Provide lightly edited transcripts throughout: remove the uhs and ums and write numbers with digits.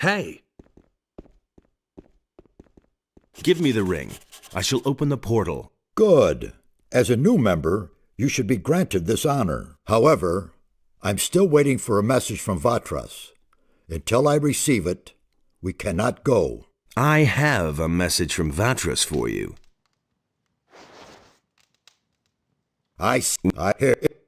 Hey! Give me the ring. I shall open the portal. Good. As a new member, you should be granted this honor. However, I'm still waiting for a message from Vatras. Until I receive it, we cannot go. I have a message from Vatras for you. I hear it.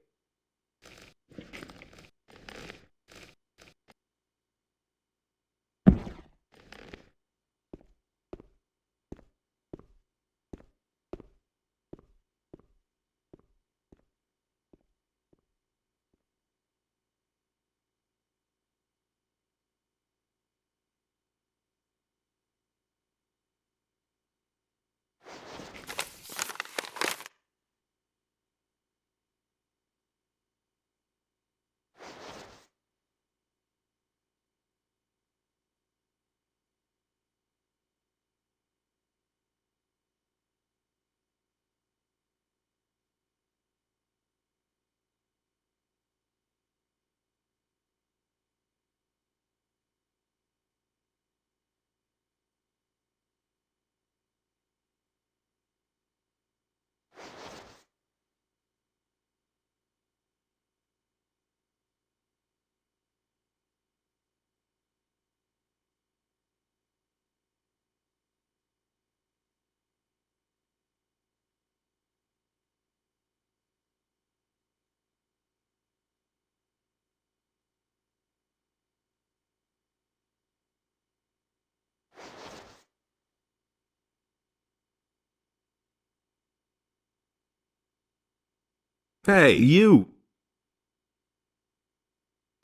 Hey, you!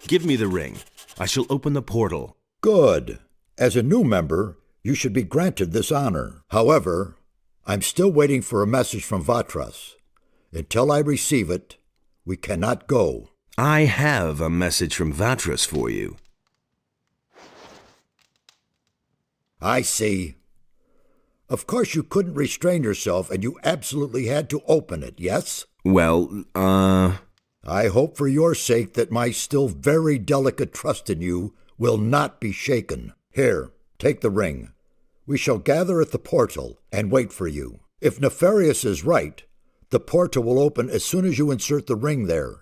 Give me the ring. I shall open the portal. Good. As a new member, you should be granted this honor. However, I'm still waiting for a message from Vatras. Until I receive it, we cannot go. I have a message from Vatras for you. I see. Of course you couldn't restrain yourself and you absolutely had to open it, yes? Well, I hope for your sake that my still very delicate trust in you will not be shaken. Here, take the ring. We shall gather at the portal and wait for you. If Nefarious is right, the portal will open as soon as you insert the ring there.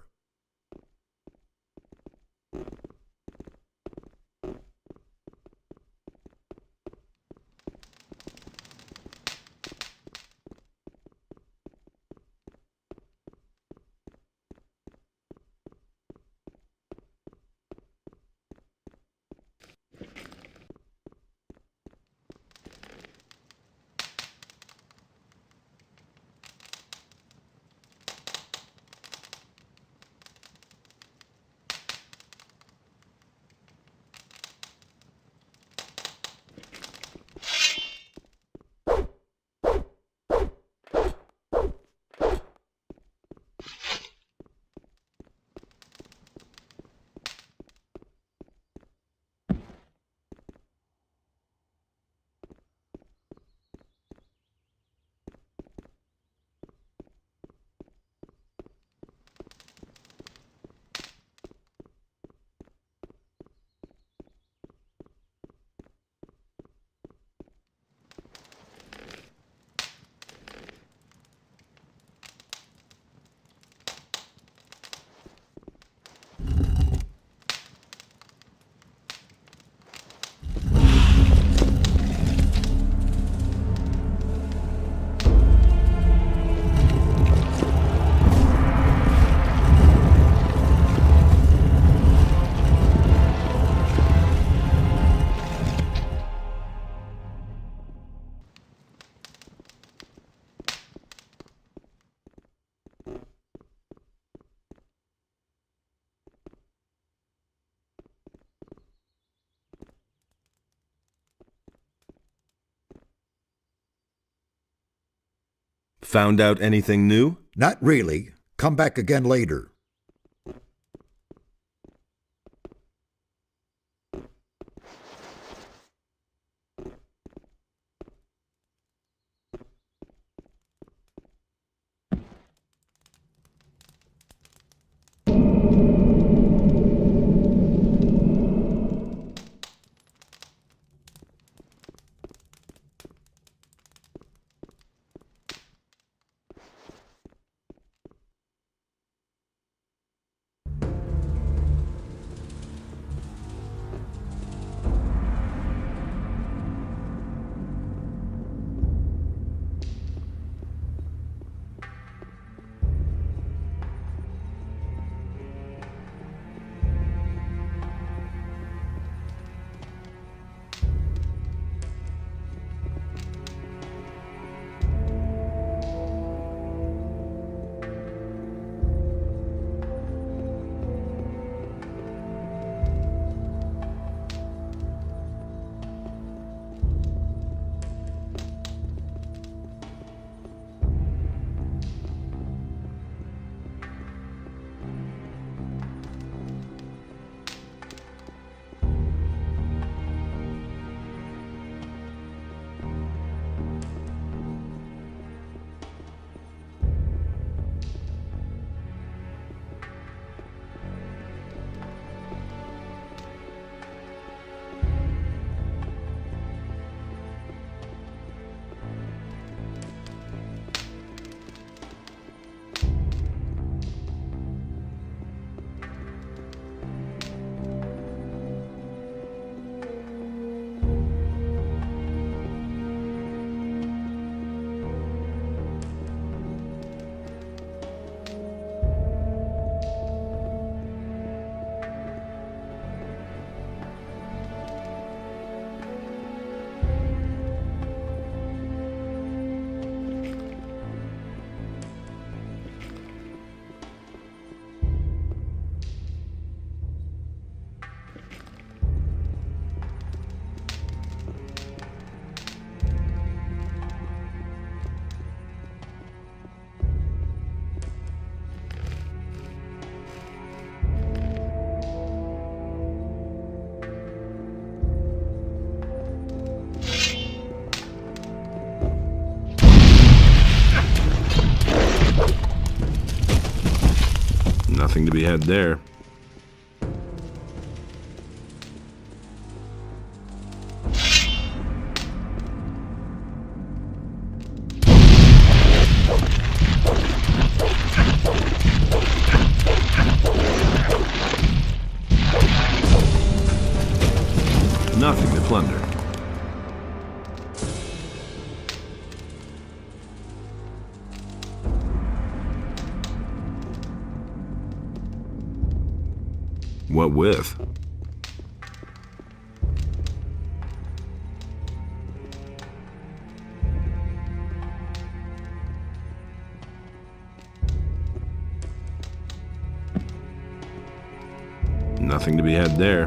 found out anything new? Not really. Come back again later. Nothing to be had there. Nothing to plunder. What with? Nothing to be had there.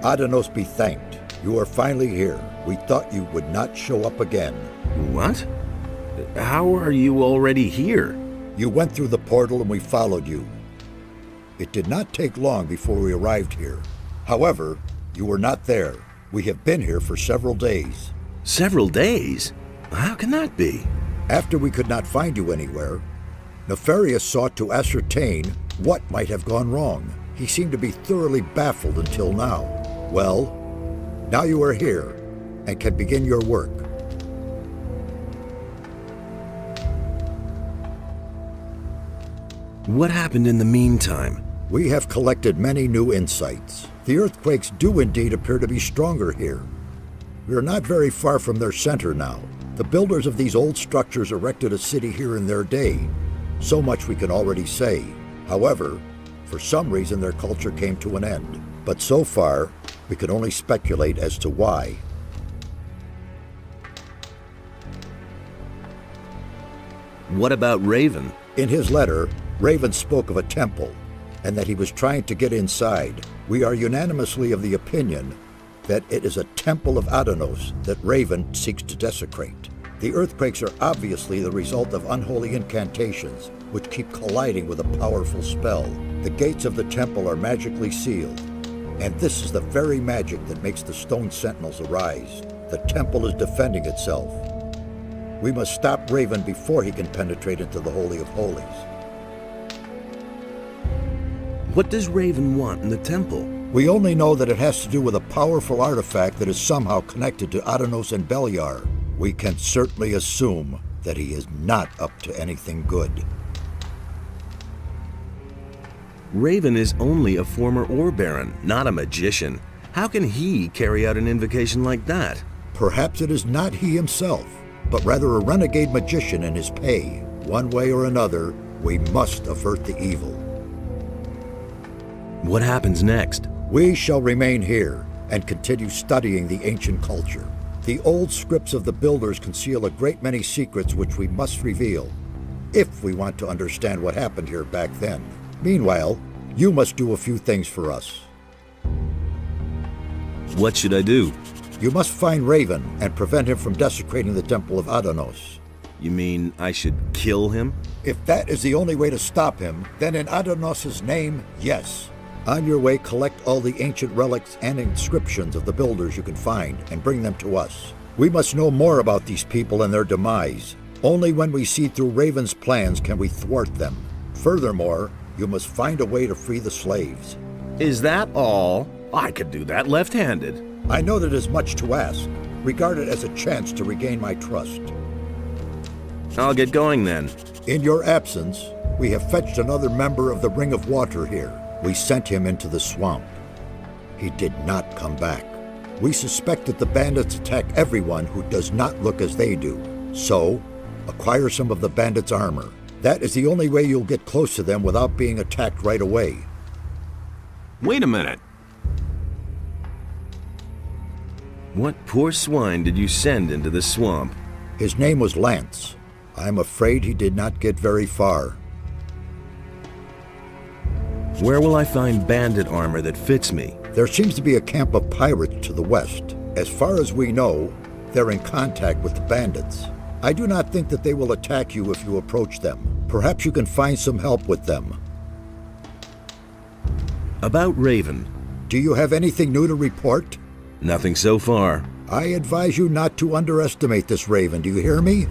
Adanos be thanked. You are finally here. We thought you would not show up again. What? How are you already here? You went through the portal and we followed you. It did not take long before we arrived here. However, you were not there. We have been here for several days. Several days? How can that be? After we could not find you anywhere, Nefarious sought to ascertain what might have gone wrong. He seemed to be thoroughly baffled until now. Well, now you are here and can begin your work. What happened in the meantime? We have collected many new insights. The earthquakes do indeed appear to be stronger here. We are not very far from their center now. The builders of these old structures erected a city here in their day. So much we can already say. However, for some reason their culture came to an end. But so far, we can only speculate as to why. What about Raven? In his letter, Raven spoke of a temple, and that he was trying to get inside. We are unanimously of the opinion that it is a temple of Adanos that Raven seeks to desecrate. The earthquakes are obviously the result of unholy incantations, which keep colliding with a powerful spell. The gates of the temple are magically sealed. And this is the very magic that makes the stone sentinels arise. The temple is defending itself. We must stop Raven before he can penetrate into the Holy of Holies. What does Raven want in the temple? We only know that it has to do with a powerful artifact that is somehow connected to Adanos and Beliar. We can certainly assume that he is not up to anything good. Raven is only a former Ore Baron, not a magician. How can he carry out an invocation like that? Perhaps it is not he himself, but rather a renegade magician in his pay. One way or another, we must avert the evil. What happens next? We shall remain here and continue studying the ancient culture. The old scripts of the builders conceal a great many secrets which we must reveal, if we want to understand what happened here back then. Meanwhile, you must do a few things for us. What should I do? You must find Raven and prevent him from desecrating the Temple of Adanos. You mean I should kill him? If that is the only way to stop him, then in Adanos' name, yes. On your way, collect all the ancient relics and inscriptions of the builders you can find and bring them to us. We must know more about these people and their demise. Only when we see through Raven's plans can we thwart them. Furthermore, you must find a way to free the slaves. Is that all? I could do that left-handed. I know that is much to ask. Regard it as a chance to regain my trust. I'll get going then. In your absence, we have fetched another member of the Ring of Water here. We sent him into the swamp. He did not come back. We suspect that the bandits attack everyone who does not look as they do. So, acquire some of the bandits' armor. That is the only way you'll get close to them without being attacked right away. Wait a minute. What poor swine did you send into the swamp? His name was Lance. I'm afraid he did not get very far. Where will I find bandit armor that fits me? There seems to be a camp of pirates to the west. As far as we know, they're in contact with the bandits. I do not think that they will attack you if you approach them. Perhaps you can find some help with them. About Raven. Do you have anything new to report? Nothing so far. I advise you not to underestimate this Raven, do you hear me?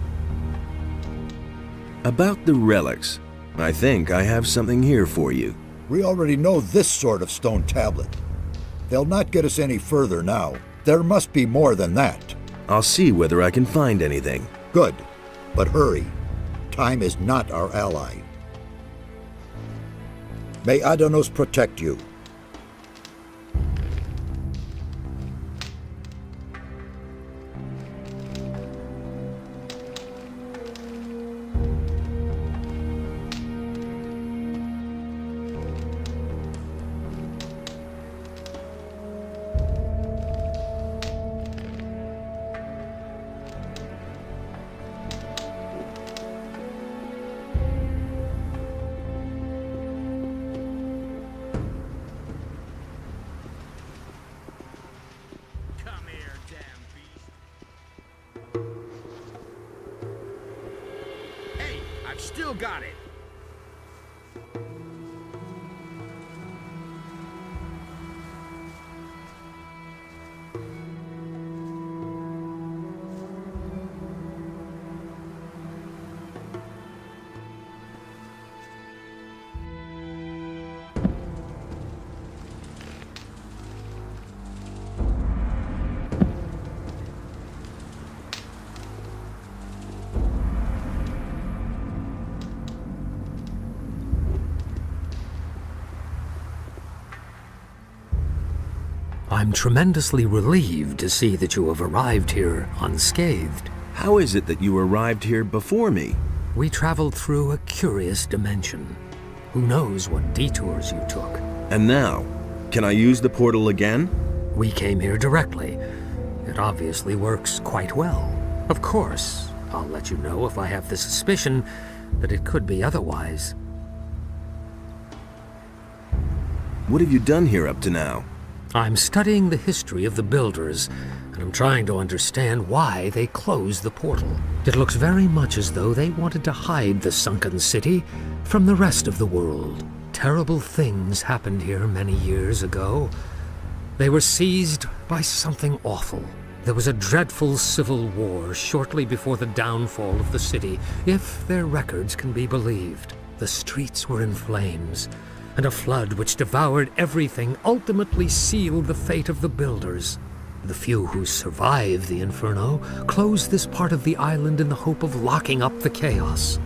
About the relics. I think I have something here for you. We already know this sort of stone tablet. They'll not get us any further now. There must be more than that. I'll see whether I can find anything. Good, but hurry. Time is not our ally. May Adanos protect you. Still got it. I'm tremendously relieved to see that you have arrived here unscathed. How is it that you arrived here before me? We traveled through a curious dimension. Who knows what detours you took? And now, can I use the portal again? We came here directly. It obviously works quite well. Of course, I'll let you know if I have the suspicion that it could be otherwise. What have you done here up to now? I'm studying the history of the builders, and I'm trying to understand why they closed the portal. It looks very much as though they wanted to hide the sunken city from the rest of the world. Terrible things happened here many years ago, They were seized by something awful. There was a dreadful civil war shortly before the downfall of the city, if their records can be believed. The streets were in flames, and a flood which devoured everything ultimately sealed the fate of the builders. The few who survived the inferno closed this part of the island in the hope of locking up the chaos.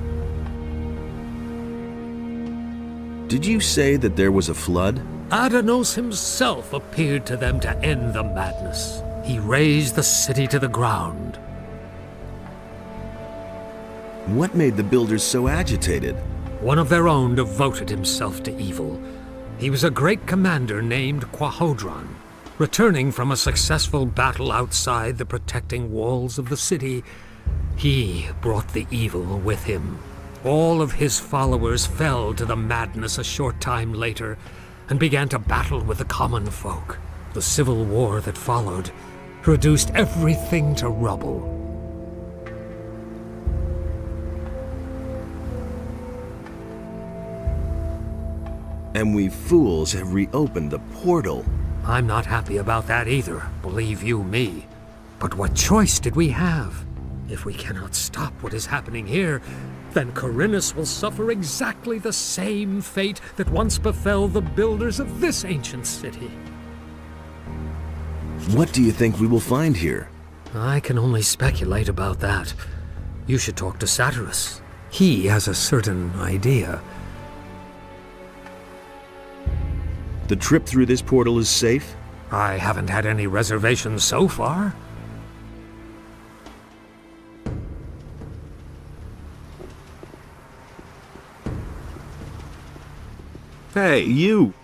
Did you say that there was a flood? Adanos himself appeared to them to end the madness. He razed the city to the ground. What made the builders so agitated? One of their own devoted himself to evil. He was a great commander named Quahodron. Returning from a successful battle outside the protecting walls of the city, he brought the evil with him. All of his followers fell to the madness a short time later and began to battle with the common folk. The civil war that followed reduced everything to rubble. And we fools have reopened the portal. I'm not happy about that either, believe you me. But what choice did we have? If we cannot stop what is happening here, then Corinus will suffer exactly the same fate that once befell the builders of this ancient city. What do you think we will find here? I can only speculate about that. You should talk to Satyrus. He has a certain idea. The trip through this portal is safe? I haven't had any reservations so far. Hey, you!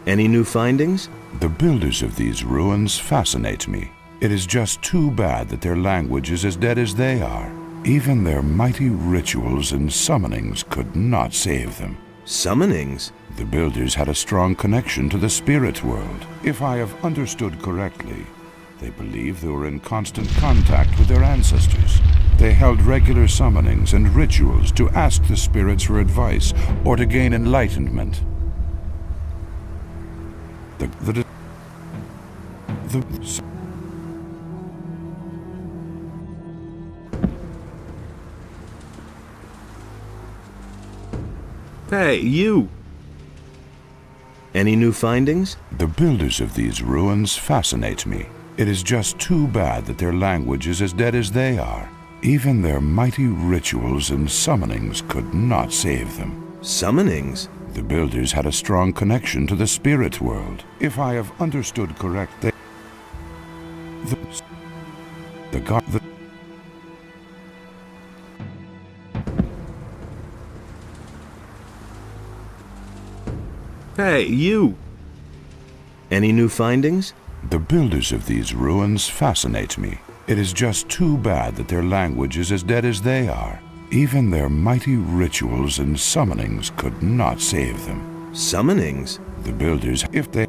Any new findings? The builders of these ruins fascinate me. It is just too bad that their language is as dead as they are. Even their mighty rituals and summonings could not save them. Summonings? The builders had a strong connection to the spirit world. If I have understood correctly, they believe they were in constant contact with their ancestors. They held regular summonings and rituals to ask the spirits for advice or to gain enlightenment. Hey, you! Any new findings? The builders of these ruins fascinate me. It is just too bad that their language is as dead as they are. Even their mighty rituals and summonings could not save them. Summonings? The builders had a strong connection to the spirit world. If I have understood correctly, Hey, you! Any new findings? The builders of these ruins fascinate me. It is just too bad that their language is as dead as they are. Even their mighty rituals and summonings could not save them. Summonings? The builders, if they...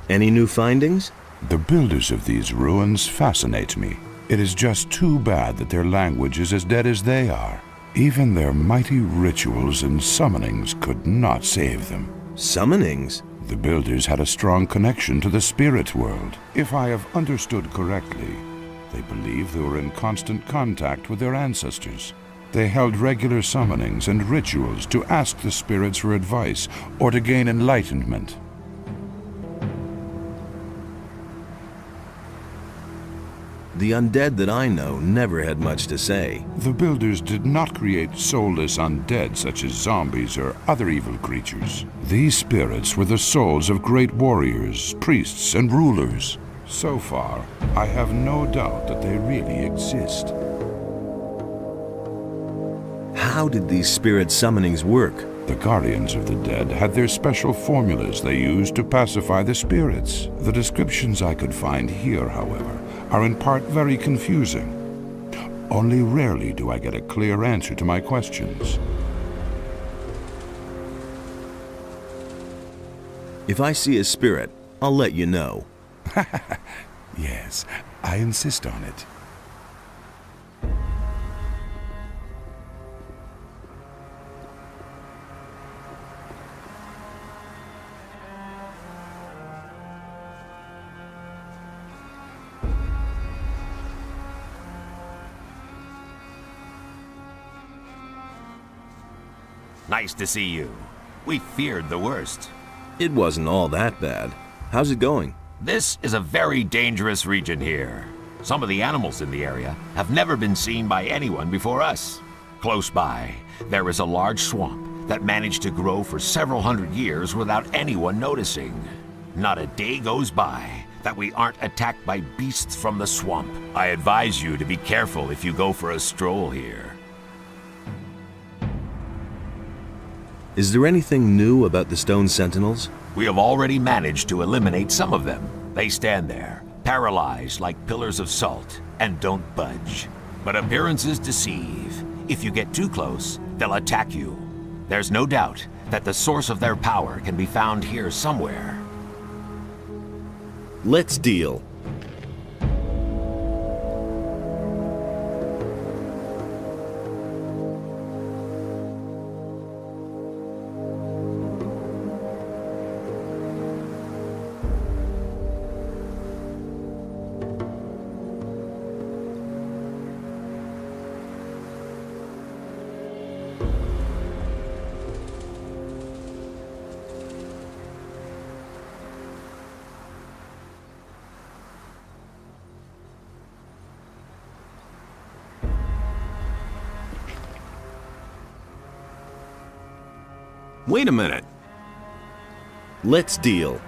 Any new findings? The builders of these ruins fascinate me. It is just too bad that their language is as dead as they are. Even their mighty rituals and summonings could not save them. Summonings? The builders had a strong connection to the spirit world. If I have understood correctly, they believe they were in constant contact with their ancestors. They held regular summonings and rituals to ask the spirits for advice or to gain enlightenment. The undead that I know never had much to say. The builders did not create soulless undead such as zombies or other evil creatures. These spirits were the souls of great warriors, priests, and rulers. So far, I have no doubt that they really exist. How did these spirit summonings work? The guardians of the dead had their special formulas they used to pacify the spirits. The descriptions I could find here, however, are in part very confusing. Only rarely do I get a clear answer to my questions. If I see a spirit, I'll let you know. Yes, I insist on it. Nice to see you. We feared the worst. It wasn't all that bad. How's it going? This is a very dangerous region here. Some of the animals in the area have never been seen by anyone before us. Close by, there is a large swamp that managed to grow for several hundred years without anyone noticing. Not a day goes by that we aren't attacked by beasts from the swamp. I advise you to be careful if you go for a stroll here. Is there anything new about the Stone Sentinels? We have already managed to eliminate some of them. They stand there, paralyzed like pillars of salt, and don't budge. But appearances deceive. If you get too close, they'll attack you. There's no doubt that the source of their power can be found here somewhere. Let's deal. Wait a minute. Let's deal.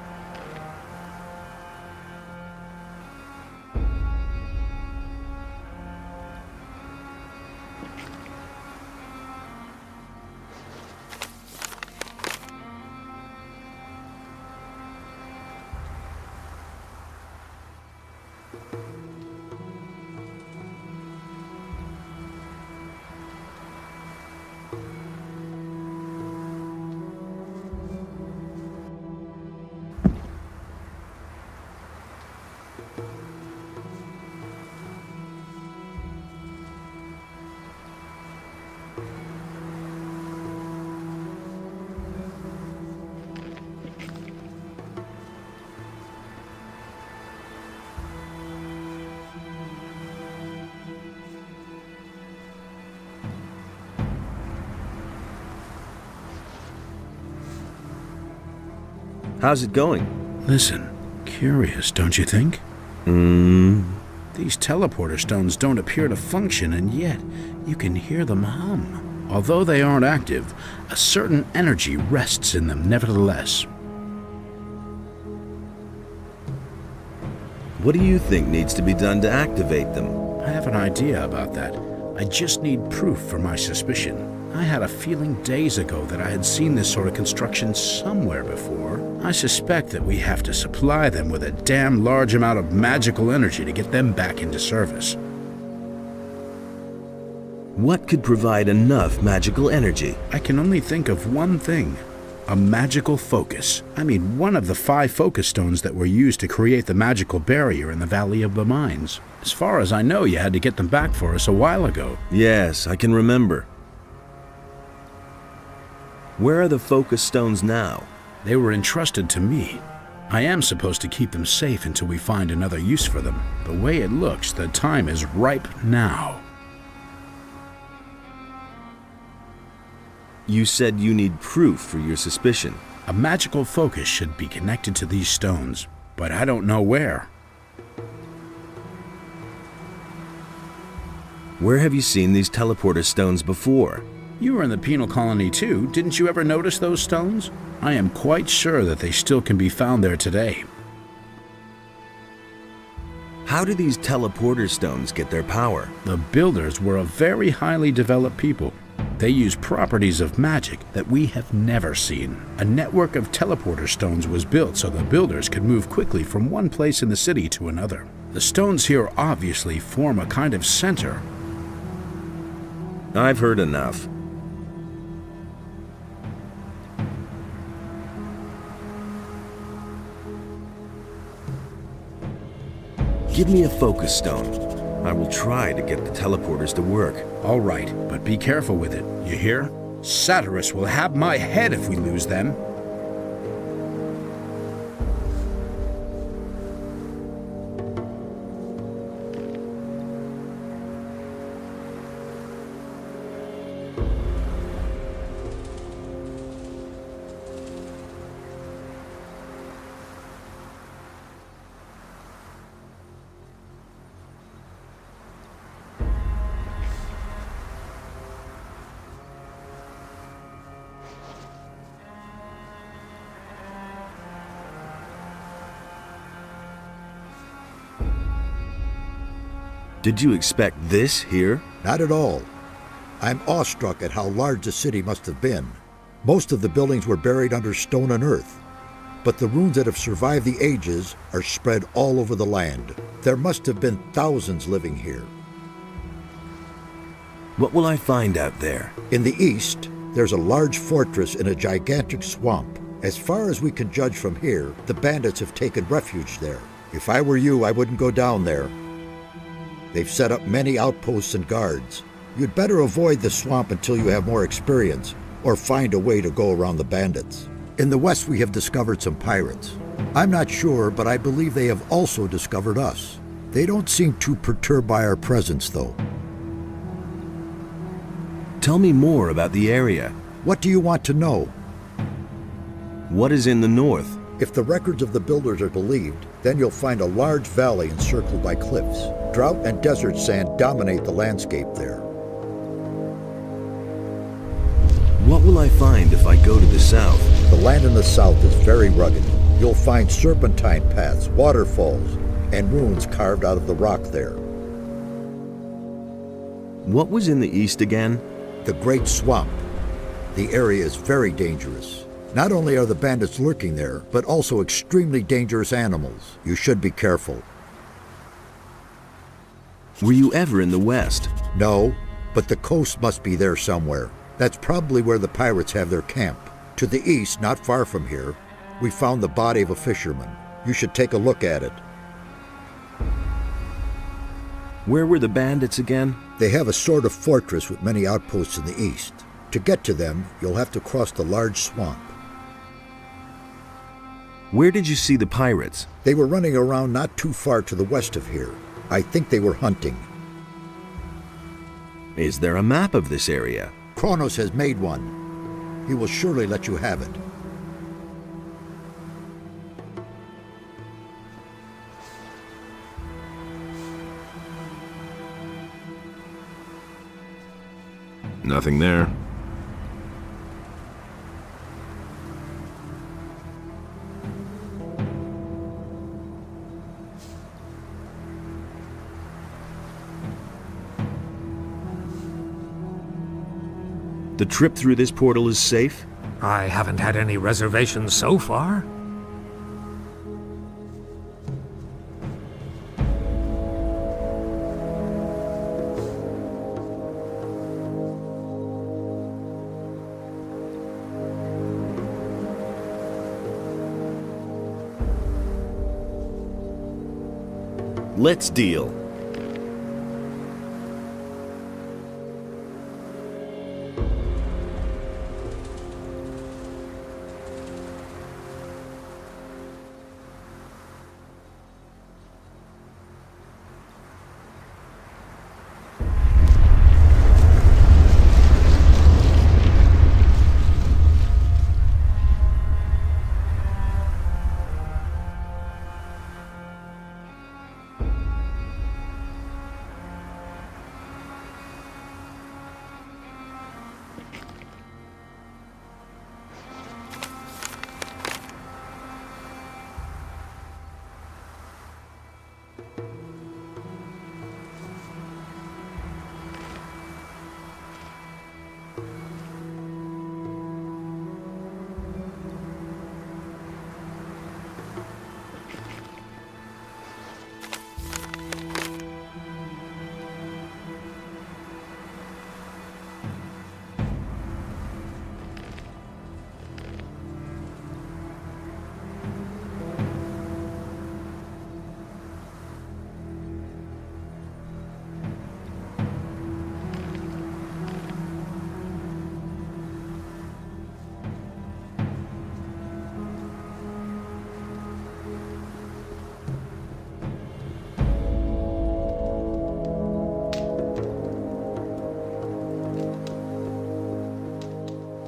How's it going? Listen, curious, don't you think? These teleporter stones don't appear to function, and yet you can hear them hum. Although they aren't active, a certain energy rests in them nevertheless. What do you think needs to be done to activate them? I have an idea about that. I just need proof for my suspicion. I had a feeling days ago that I had seen this sort of construction somewhere before. I suspect that we have to supply them with a damn large amount of magical energy to get them back into service. What could provide enough magical energy? I can only think of one thing. A magical focus. I mean, one of the 5 focus stones that were used to create the magical barrier in the Valley of the Mines. As far as I know, you had to get them back for us a while ago. Yes, I can remember. Where are the focus stones now? They were entrusted to me. I am supposed to keep them safe until we find another use for them. The way it looks, the time is ripe now. You said you need proof for your suspicion. A magical focus should be connected to these stones, but I don't know where. Where have you seen these teleporter stones before? You were in the penal colony too. Didn't you ever notice those stones? I am quite sure that they still can be found there today. How do these teleporter stones get their power? The builders were a very highly developed people. They use properties of magic that we have never seen. A network of teleporter stones was built so the builders could move quickly from one place in the city to another. The stones here obviously form a kind of center. I've heard enough. Give me a focus stone. I will try to get the teleporters to work. All right, but be careful with it. You hear? Satyrus will have my head if we lose them. Did you expect this here? Not at all. I'm awestruck at how large the city must have been. Most of the buildings were buried under stone and earth, but the ruins that have survived the ages are spread all over the land. There must have been thousands living here. What will I find out there? In the east, there's a large fortress in a gigantic swamp. As far as we can judge from here, the bandits have taken refuge there. If I were you, I wouldn't go down there. They've set up many outposts and guards. You'd better avoid the swamp until you have more experience, or find a way to go around the bandits. In the west, we have discovered some pirates. I'm not sure, but I believe they have also discovered us. They don't seem too perturbed by our presence, though. Tell me more about the area. What do you want to know? What is in the north? If the records of the builders are believed, then you'll find a large valley encircled by cliffs. Drought and desert sand dominate the landscape there. What will I find if I go to the south? The land in the south is very rugged. You'll find serpentine paths, waterfalls, and ruins carved out of the rock there. What was in the east again? The Great Swamp. The area is very dangerous. Not only are the bandits lurking there, but also extremely dangerous animals. You should be careful. Were you ever in the west? No, but the coast must be there somewhere. That's probably where the pirates have their camp. To the east, not far from here, we found the body of a fisherman. You should take a look at it. Where were the bandits again? They have a sort of fortress with many outposts in the east. To get to them, you'll have to cross the large swamp. Where did you see the pirates? They were running around not too far to the west of here. I think they were hunting. Is there a map of this area? Kronos has made one. He will surely let you have it. Nothing there. The trip through this portal is safe? I haven't had any reservations so far. Let's deal.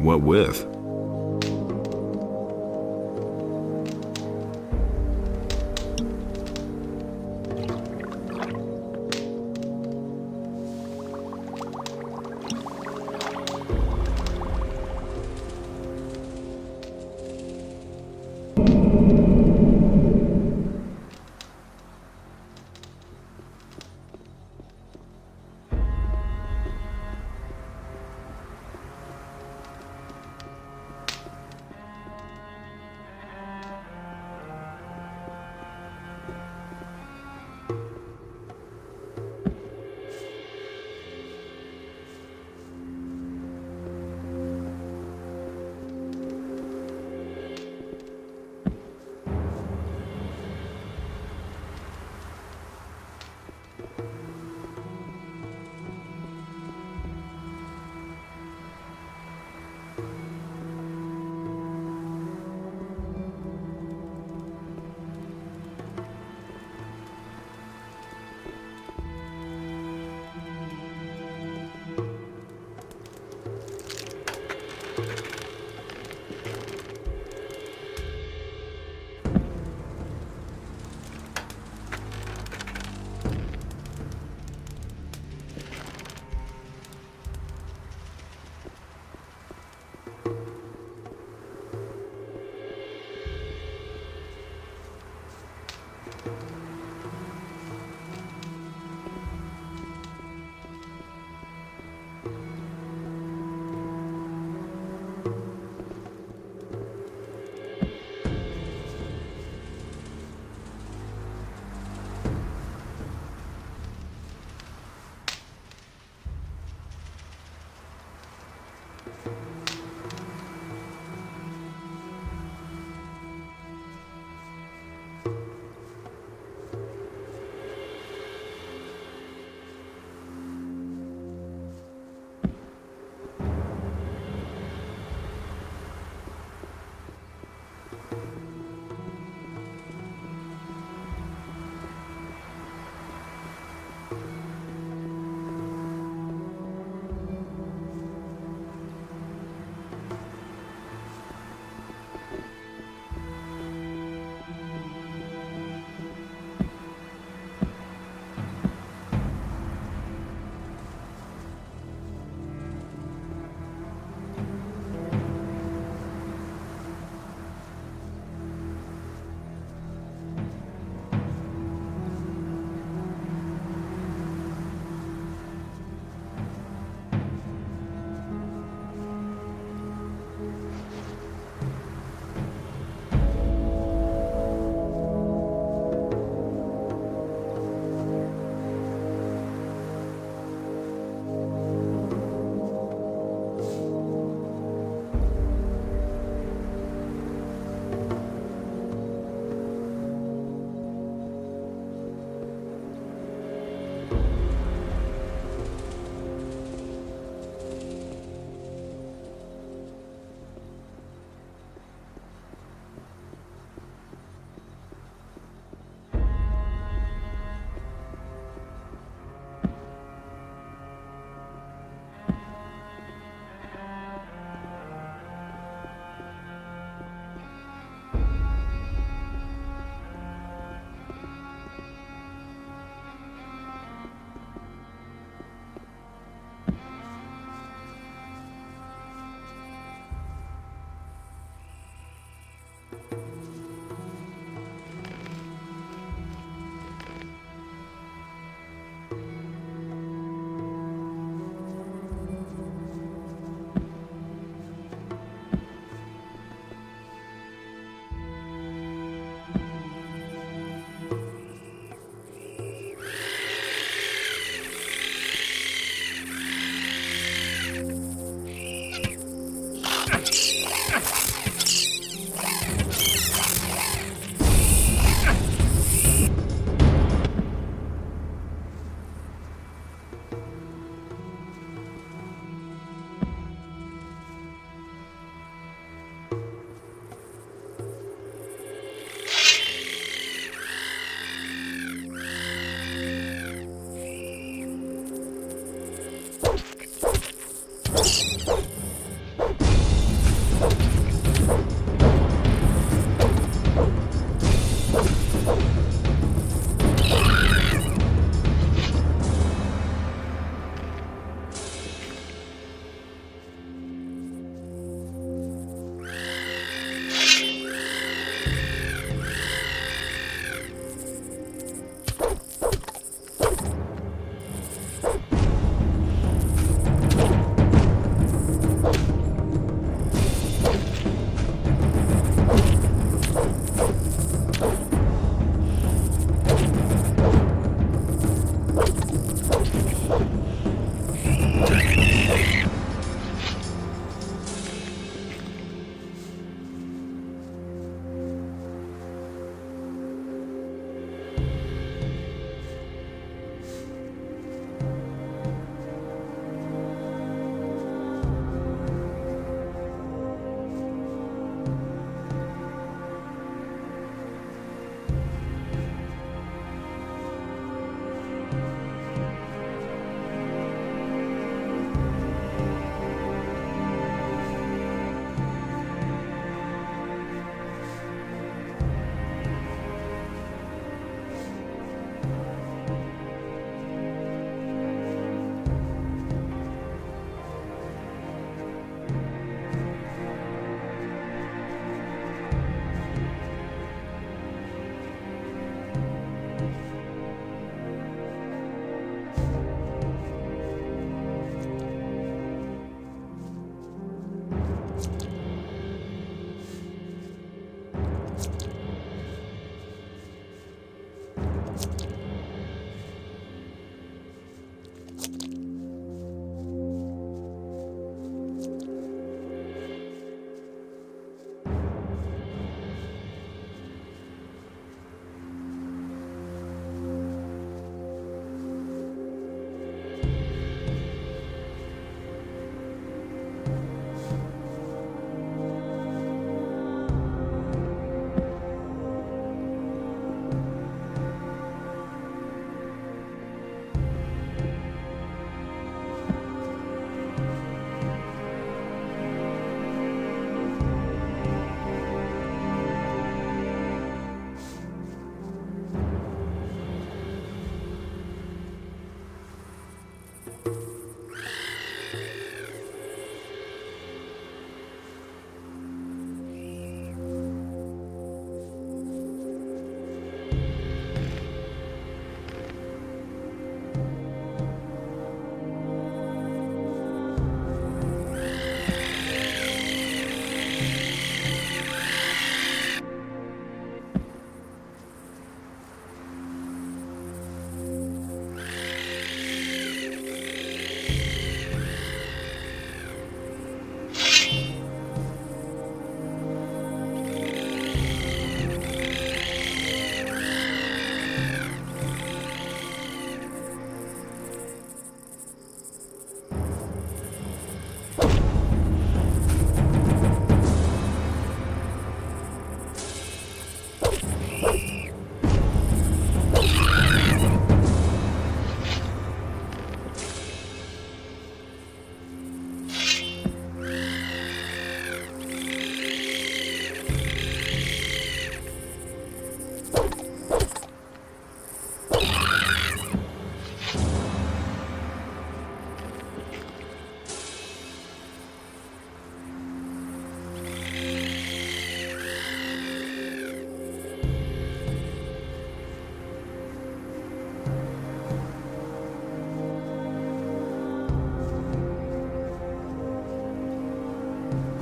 What with?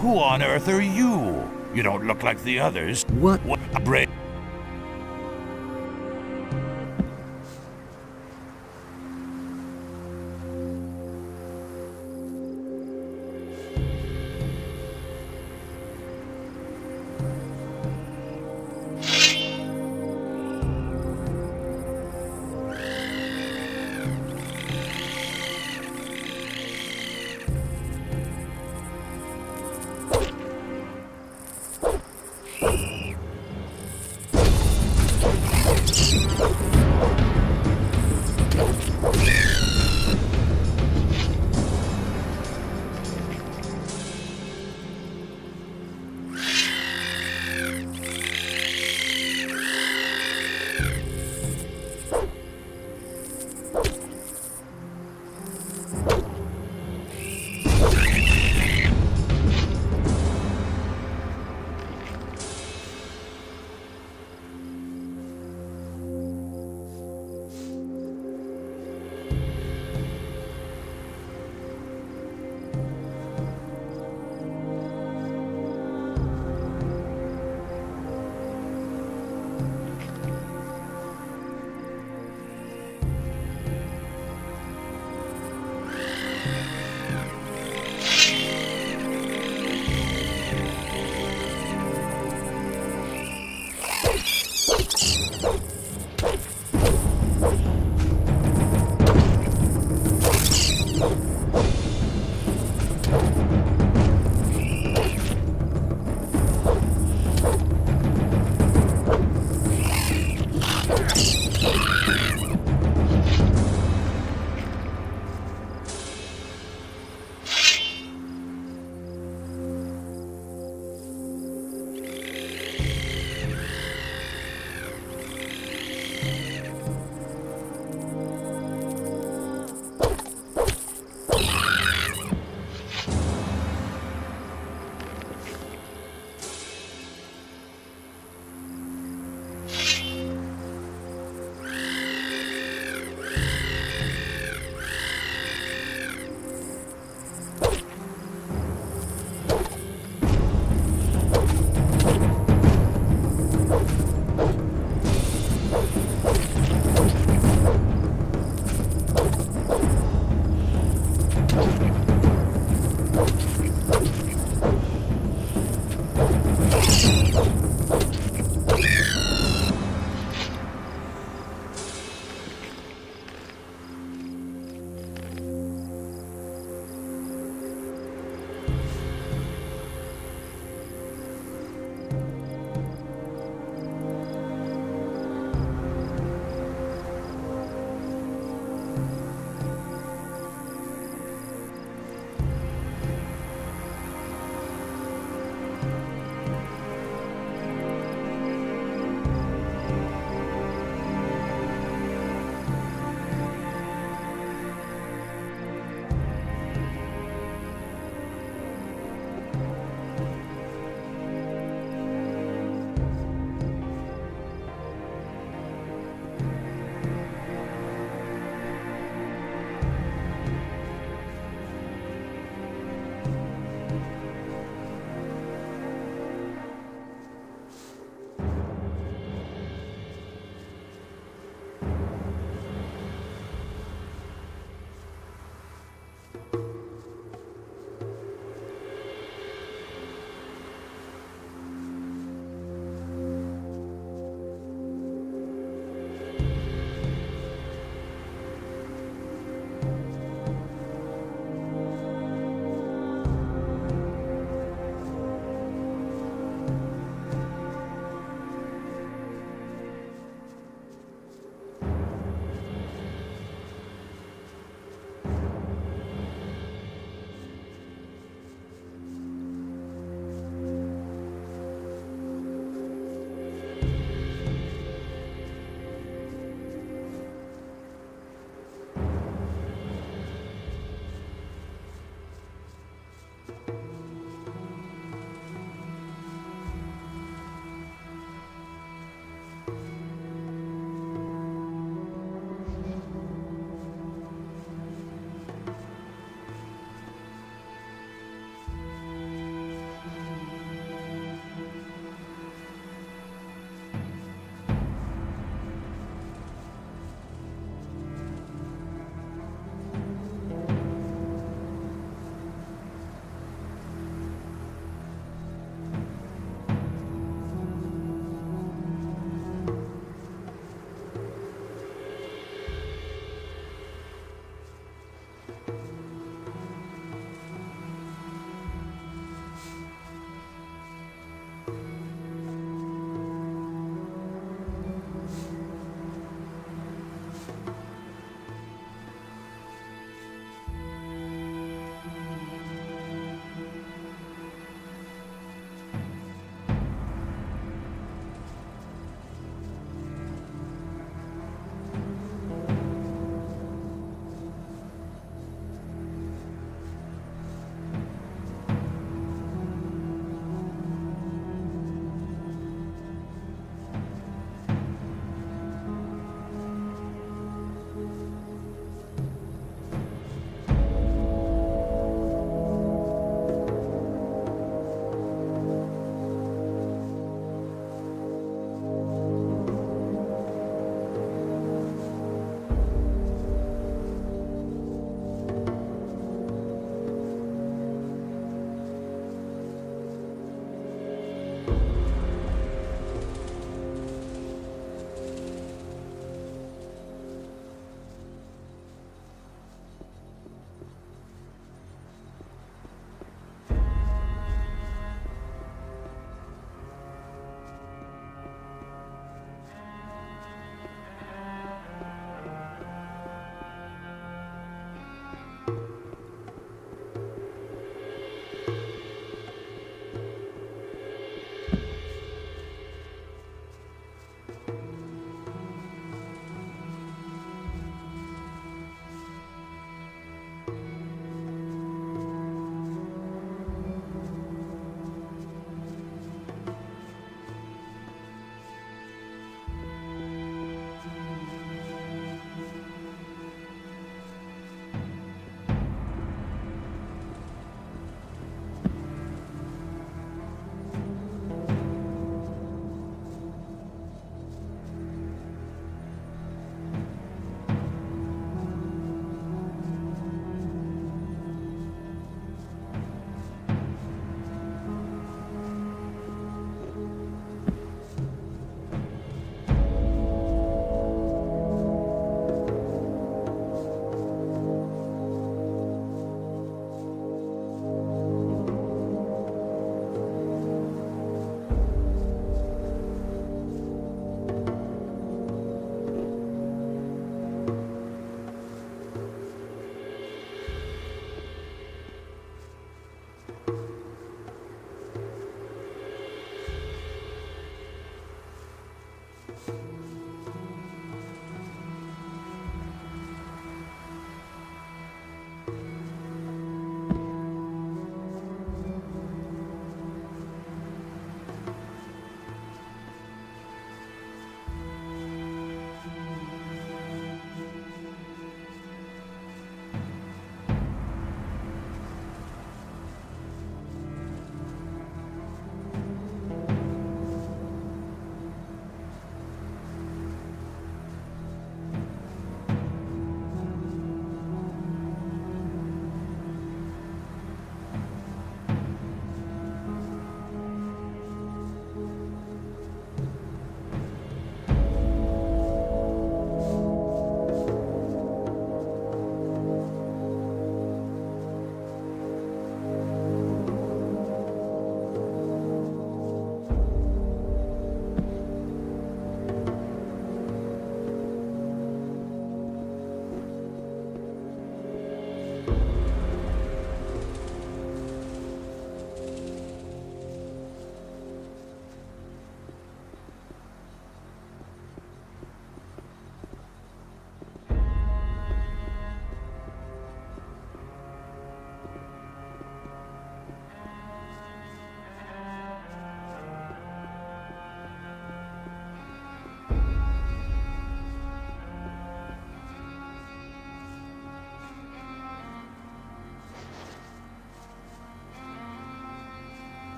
Who on earth are you? You don't look like the others. What? What a brave...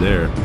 there.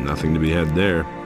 Nothing to be had there.